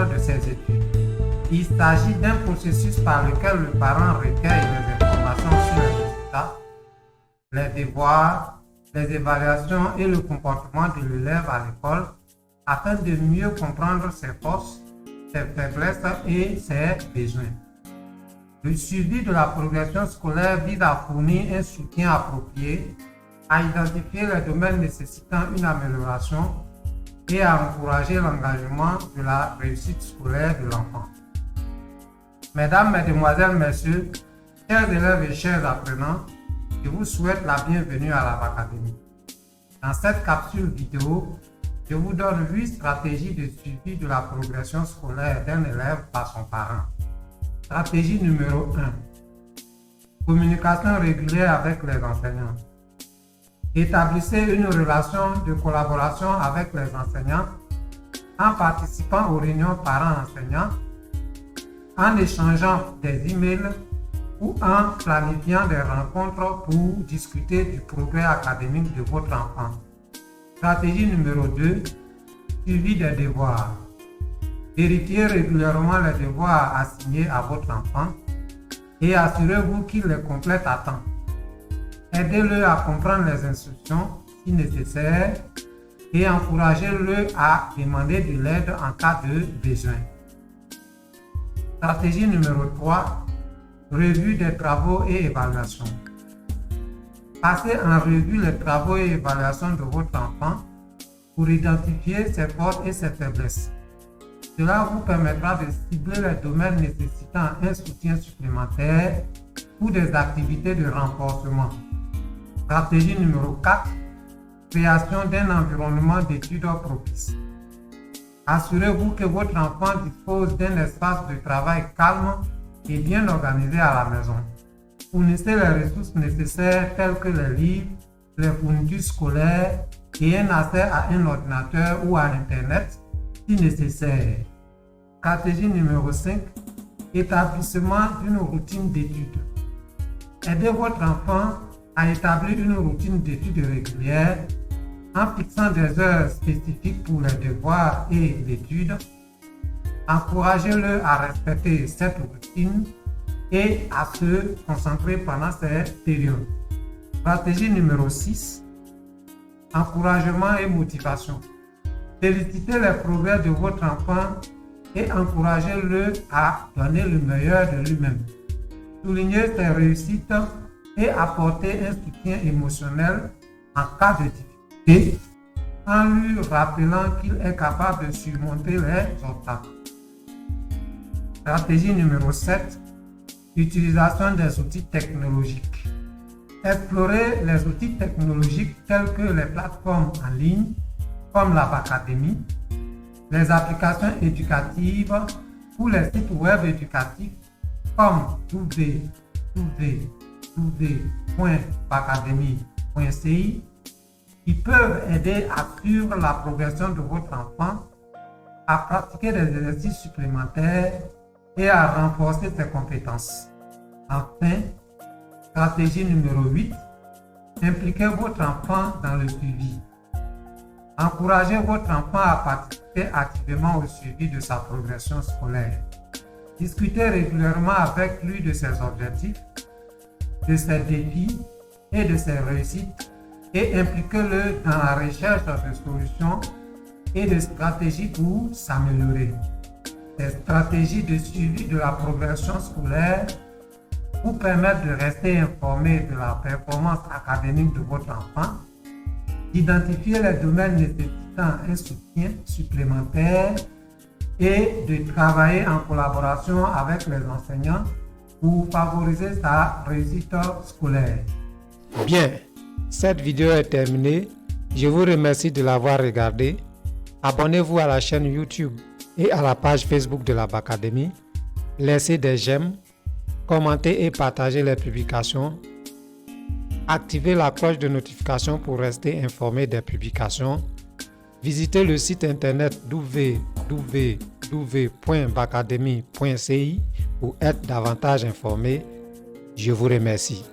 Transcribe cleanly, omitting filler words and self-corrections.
cadre de ses études. Il s'agit d'un processus par lequel le parent recueille les informations sur les résultats, les devoirs, les évaluations et le comportement de l'élève à l'école afin de mieux comprendre ses forces, ses faiblesses et ses besoins. Le suivi de la progression scolaire vise à fournir un soutien approprié, à identifier les domaines nécessitant une amélioration et à encourager l'engagement de la réussite scolaire de l'enfant. Mesdames, Mesdemoiselles, Messieurs, chers élèves et chers apprenants, je vous souhaite la bienvenue à la Bacadémie. Dans cette capsule vidéo, je vous donne 8 stratégies de suivi de la progression scolaire d'un élève par son parent. Stratégie numéro 1. Communication régulière avec les enseignants. Établissez une relation de collaboration avec les enseignants en participant aux réunions parents-enseignants, en échangeant des emails ou en planifiant des rencontres pour discuter du progrès académique de votre enfant. Stratégie numéro 2. Suivi des devoirs. Vérifiez régulièrement les devoirs assignés à votre enfant et assurez-vous qu'il les complète à temps. Aidez-le à comprendre les instructions si nécessaire et encouragez-le à demander de l'aide en cas de besoin. Stratégie numéro 3. Revue des travaux et évaluations. Passez en revue les travaux et évaluations de votre enfant pour identifier ses forces et ses faiblesses. Cela vous permettra de cibler les domaines nécessitant un soutien supplémentaire ou des activités de renforcement. Stratégie numéro 4. Création d'un environnement d'études propice. Assurez-vous que votre enfant dispose d'un espace de travail calme et bien organisé à la maison. Fournissez les ressources nécessaires telles que les livres, les fournitures scolaires et un accès à un ordinateur ou à Internet si nécessaire. Stratégie numéro 5. Établissement d'une routine d'études. Aidez votre enfant à établir une routine d'études régulière en fixant des heures spécifiques pour les devoirs et l'étude. Encouragez-le à respecter cette routine et à se concentrer pendant ces périodes. Stratégie numéro 6. Encouragement et motivation. Félicitez les progrès de votre enfant et encouragez-le à donner le meilleur de lui-même. Soulignez ses réussites et apportez un soutien émotionnel en cas de difficulté en lui rappelant qu'il est capable de surmonter les obstacles. Stratégie numéro 7. Utilisation des outils technologiques. Explorez les outils technologiques tels que les plateformes en ligne comme la Bacadémie, les applications éducatives ou les sites web éducatifs comme www.bacademy.ci qui peuvent aider à suivre la progression de votre enfant, à pratiquer des exercices supplémentaires et à renforcer ses compétences. Enfin, stratégie numéro 8. Impliquez votre enfant dans le suivi. Encouragez votre enfant à participer activement au suivi de sa progression scolaire. Discutez régulièrement avec lui de ses objectifs, de ses défis et de ses réussites et impliquez-le dans la recherche de solutions et de stratégies pour s'améliorer. Ces stratégies de suivi de la progression scolaire vous permettent de rester informé de la performance académique de votre enfant, d'identifier les domaines nécessitant un soutien supplémentaire et de travailler en collaboration avec les enseignants pour favoriser sa réussite scolaire. Bien, cette vidéo est terminée. Je vous remercie de l'avoir regardée. Abonnez-vous à la chaîne YouTube et à la page Facebook de la Bacadémie. Laissez des j'aime, commentez et partagez les publications. Activez la cloche de notification pour rester informé des publications. Visitez le site internet www.bacademy.ci pour être davantage informé. Je vous remercie.